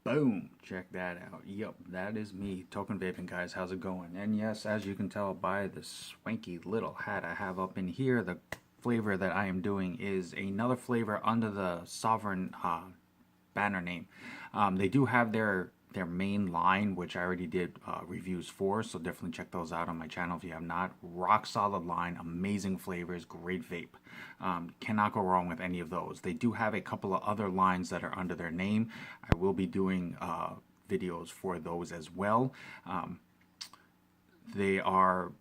Boom! Check that out. Yep, that is me, Token Vaping, guys. How's it going? And yes, as you can tell by the swanky little hat I have up in here, the flavor that I am doing is another flavor under the Sovereign banner name. They do have their main line, which I already did reviews for, so definitely check those out on my channel if you have not. Rock solid line, amazing flavors, great vape. Cannot go wrong with any of those. They do have a couple of other lines that are under their name. I will be doing videos for those as well. They are,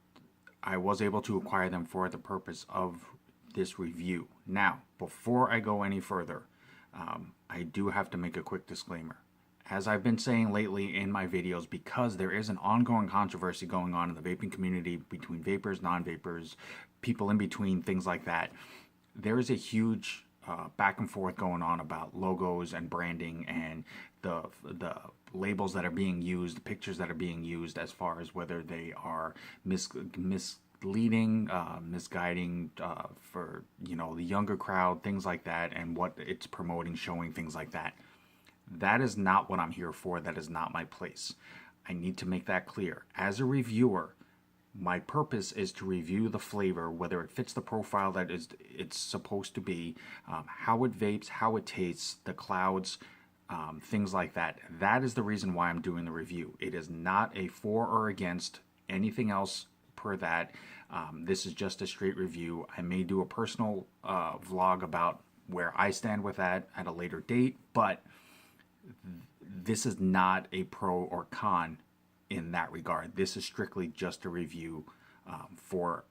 I was able to acquire them for the purpose of this review. Now, before I go any further, I do have to make a quick disclaimer. As I've been saying lately in my videos, because there is an ongoing controversy going on in the vaping community between vapors, non-vapors, people in between, things like that, there is a huge back and forth going on about logos and branding and the labels that are being used, the pictures that are being used, as far as whether they are misleading, misguiding for the younger crowd, things like that, and what it's promoting, showing, things like that. That is not what I'm here for. That is not my place. I need to make that clear. As a reviewer, my purpose is to review the flavor, whether it fits the profile that it's supposed to be, how it vapes, how it tastes, the clouds, things like that. That is the reason why I'm doing the review. It is not a for or against anything else per that. This is just a straight review. I may do a personal vlog about where I stand with that at a later date, but this is not a pro or con in that regard. This is strictly just a review for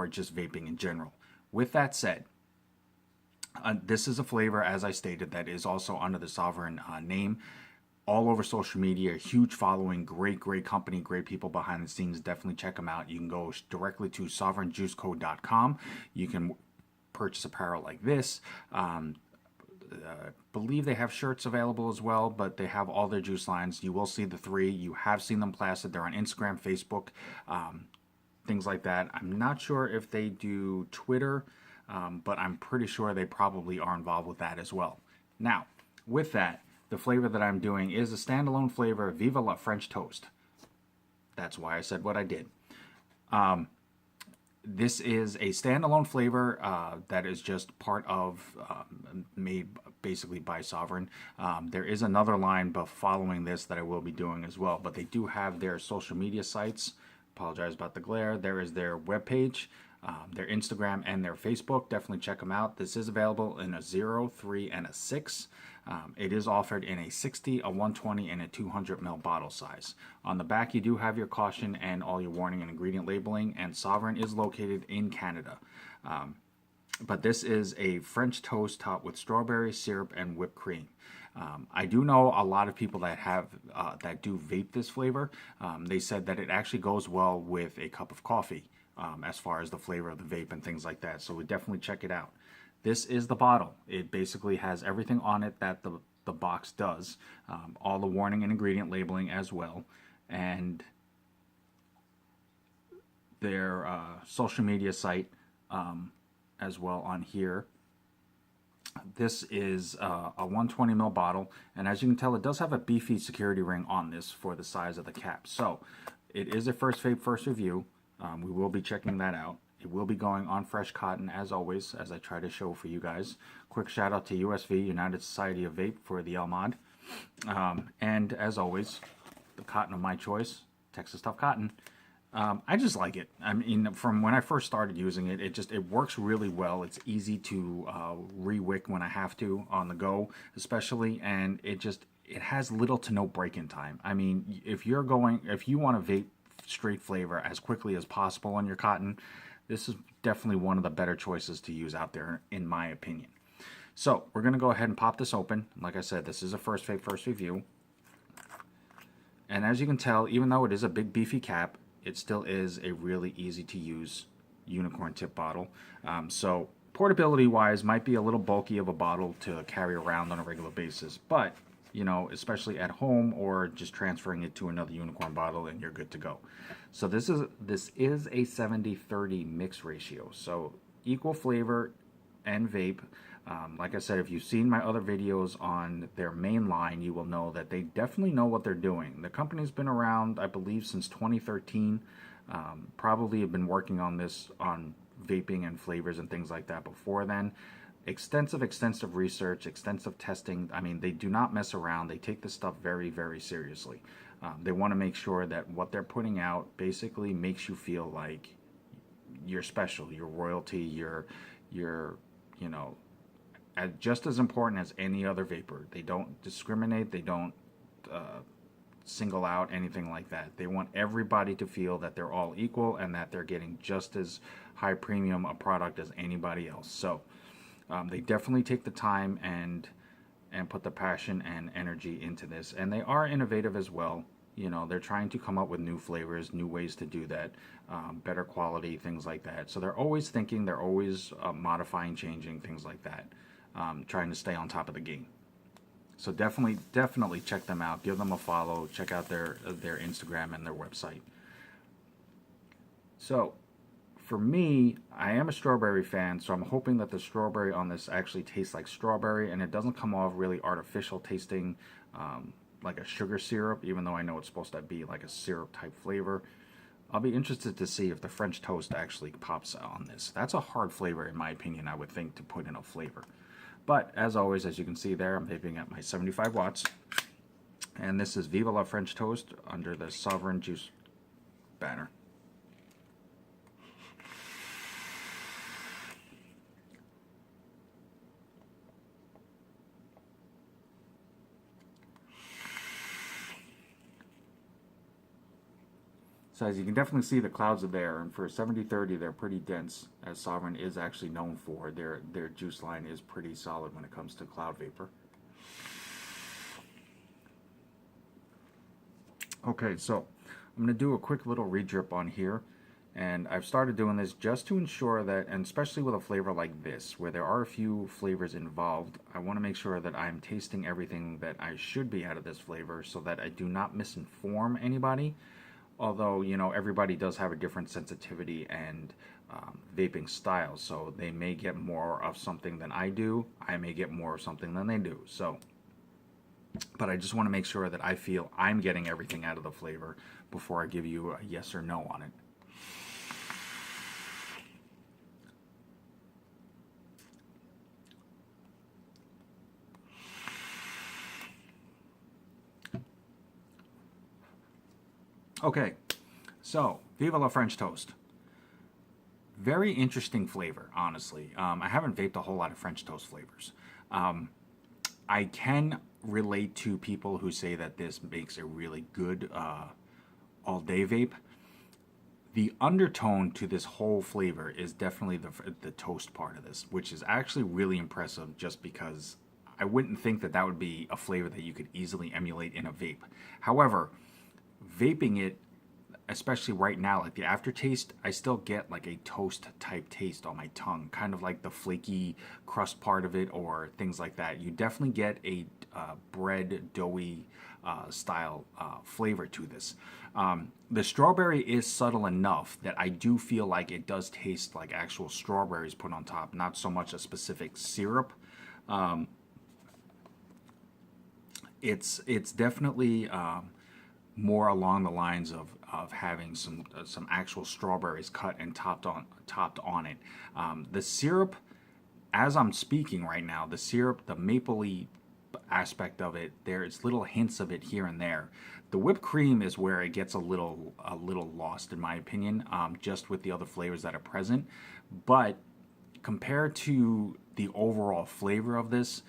just vaping in general. With that said, this is a flavor, as I stated, that is also under the Sovereign name. All over social media, huge following, great company, great people behind the scenes. Definitely check them out. You can go directly to sovereignjuiceco.com. You can purchase apparel like this. Believe they have shirts available as well, but they have all their juice lines. You will see the three. You have seen them plastered. They're on Instagram, Facebook, things like that. I'm not sure if they do Twitter, but I'm pretty sure they probably are involved with that as well. Now, with that, the flavor that I'm doing is a standalone flavor, Viva la French Toast. That's why I said what I did. This is a standalone flavor that is just part of, made basically by Sovereign. There is another line following this that I will be doing as well, but they do have their social media sites. Apologize about the glare. There is their webpage, their Instagram, and their Facebook. Definitely check them out. This is available in a 0, 3, and a 6. It is offered in a 60, a 120, and a 200 ml bottle size. On the back, you do have your caution and all your warning and ingredient labeling, and Sovereign is located in Canada. But this is a French toast topped with strawberry syrup and whipped cream. I do know a lot of people that have that do vape this flavor. They said that it actually goes well with a cup of coffee, as far as the flavor of the vape and things like that. So we definitely check it out. This is the bottle. It basically has everything on it that the box does. All the warning and ingredient labeling as well. And their social media site as well on here. This is a 120 ml bottle, and as you can tell, it does have a beefy security ring on this for the size of the cap. So it is a first vape, first review. We will be checking that out. It will be going on fresh cotton, as always, as I try to show for you guys. Quick shout out to USV, United Society of Vape, for the LMOD. And as always, the cotton of my choice, Texas Tough Cotton. I just like it. I mean, from when I first started using it, it works really well. It's easy to re-wick when I have to on the go, especially, and it has little to no break-in time. I mean, if you want to vape straight flavor as quickly as possible on your cotton, this is definitely one of the better choices to use out there, in my opinion. So we're going to go ahead and pop this open. Like I said, this is a first vape, first review. And as you can tell, even though it is a big beefy cap, it still is a really easy to use unicorn tip bottle. So portability wise, might be a little bulky of a bottle to carry around on a regular basis, but especially at home or just transferring it to another unicorn bottle and you're good to go. So this is a 70-30 mix ratio. So equal flavor and vape, Like I said, if you've seen my other videos on their main line, you will know that they definitely know what they're doing. The company's been around, I believe, since 2013. Probably have been working on this, on vaping and flavors and things like that before then. Extensive research, extensive testing. I mean, they do not mess around. They take this stuff very, very seriously. They want to make sure that what they're putting out basically makes you feel like you're special, you're royalty, you're, you know, just as important as any other vapor. They don't discriminate. They don't single out anything like that. They want everybody to feel that they're all equal and that they're getting just as high premium a product as anybody else. So they definitely take the time and put the passion and energy into this, and they are innovative as well. You know, they're trying to come up with new flavors, new ways to do that, better quality, things like that. So they're always thinking, they're always modifying, changing, things like that, trying to stay on top of the game. So definitely check them out. Give them a follow. Check out their Instagram and their website. So for me, I am a strawberry fan, so I'm hoping that the strawberry on this actually tastes like strawberry and it doesn't come off really artificial tasting, like a sugar syrup, even though I know it's supposed to be like a syrup type flavor. I'll be interested to see if the French toast actually pops on this. That's a hard flavor, in my opinion, I would think, to put in a flavor. But as always, as you can see there, I'm vaping at my 75 watts. And this is Viva la French Toast under the Sovereign Juice banner. So as you can definitely see, the clouds are there, and for 70-30, they're pretty dense, as Sovereign is actually known for. Their juice line is pretty solid when it comes to cloud vapor. Okay, so I'm going to do a quick little re-drip on here, and I've started doing this just to ensure that, and especially with a flavor like this, where there are a few flavors involved, I want to make sure that I'm tasting everything that I should be out of this flavor so that I do not misinform anybody. Although, you know, everybody does have a different sensitivity and vaping style, so they may get more of something than I do. I may get more of something than they do. So, but I just want to make sure that I feel I'm getting everything out of the flavor before I give you a yes or no on it. Okay, so Viva la French Toast. Very interesting flavor, honestly. I haven't vaped a whole lot of French toast flavors. I can relate to people who say that this makes a really good all-day vape. The undertone to this whole flavor is definitely the toast part of this, which is actually really impressive just because I wouldn't think that that would be a flavor that you could easily emulate in a vape. However, vaping it, especially right now, like the aftertaste, I still get like a toast type taste on my tongue, kind of like the flaky crust part of it or things like that. You definitely get a bread doughy style flavor to this. The strawberry is subtle enough that I do feel like it does taste like actual strawberries put on top, not so much a specific syrup. It's definitely more along the lines of having some actual strawberries cut and topped on it. The syrup, as I'm speaking right now, the syrup, the mapley aspect of it, there's little hints of it here and there. The whipped cream is where it gets a little lost, in my opinion, just with the other flavors that are present. But compared to the overall flavor of this,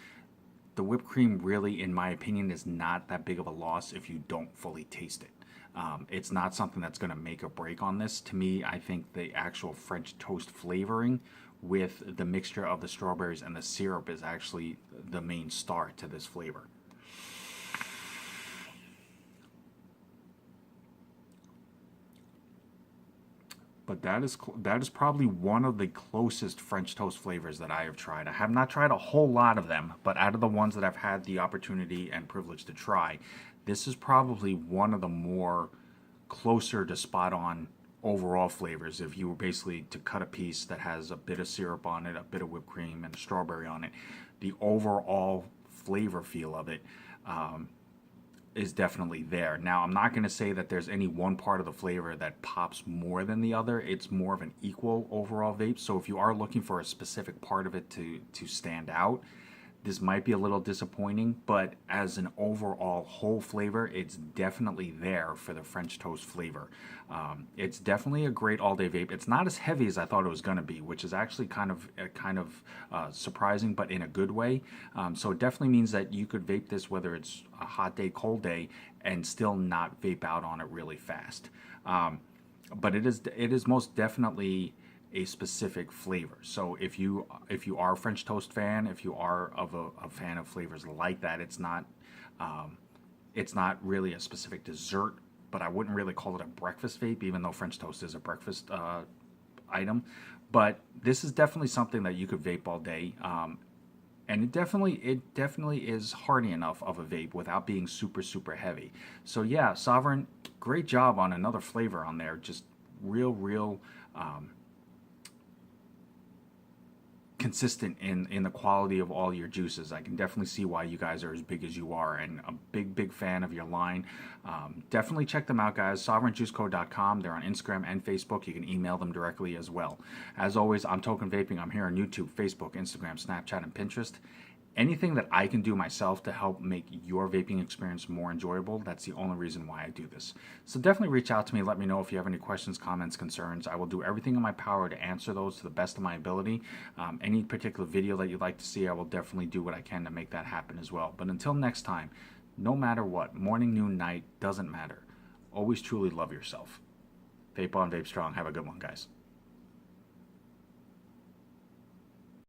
the whipped cream really, in my opinion, is not that big of a loss if you don't fully taste it. It's not something that's going to make or break on this. To me, I think the actual French toast flavoring with the mixture of the strawberries and the syrup is actually the main star to this flavor. But that is probably one of the closest French toast flavors that I have tried. I have not tried a whole lot of them, but out of the ones that I've had the opportunity and privilege to try, this is probably one of the more closer to spot on overall flavors, if you were basically to cut a piece that has a bit of syrup on it, a bit of whipped cream, and a strawberry on it, the overall flavor feel of it is definitely there. Now, I'm not going to say that there's any one part of the flavor that pops more than the other. It's more of an equal overall vape. So if you are looking for a specific part of it to stand out, this might be a little disappointing, but as an overall whole flavor, it's definitely there for the French toast flavor. It's definitely a great all-day vape. It's not as heavy as I thought it was going to be, which is actually kind of surprising, but in a good way. So it definitely means that you could vape this whether it's a hot day, cold day, and still not vape out on it really fast. But it is most definitely a specific flavor. So if you are a French toast fan, if you are a fan of flavors like that, it's not really a specific dessert, but I wouldn't really call it a breakfast vape, even though French toast is a breakfast item. But this is definitely something that you could vape all day. And it definitely is hearty enough of a vape without being super heavy. So yeah, Sovereign, great job on another flavor on there. Just real consistent in the quality of all your juices. I can definitely see why you guys are as big as you are, and a big fan of your line. Definitely check them out, guys. SovereignJuiceCo.com. They're on Instagram and Facebook. You can email them directly as well. As always, I'm Token Vaping. I'm here on YouTube, Facebook, Instagram, Snapchat, and Pinterest. Anything that I can do myself to help make your vaping experience more enjoyable, that's the only reason why I do this. So definitely reach out to me. Let me know if you have any questions, comments, concerns. I will do everything in my power to answer those to the best of my ability. Any particular video that you'd like to see, I will definitely do what I can to make that happen as well. But until next time, no matter what, morning, noon, night, doesn't matter. Always truly love yourself. Vape on, vape strong. Have a good one, guys.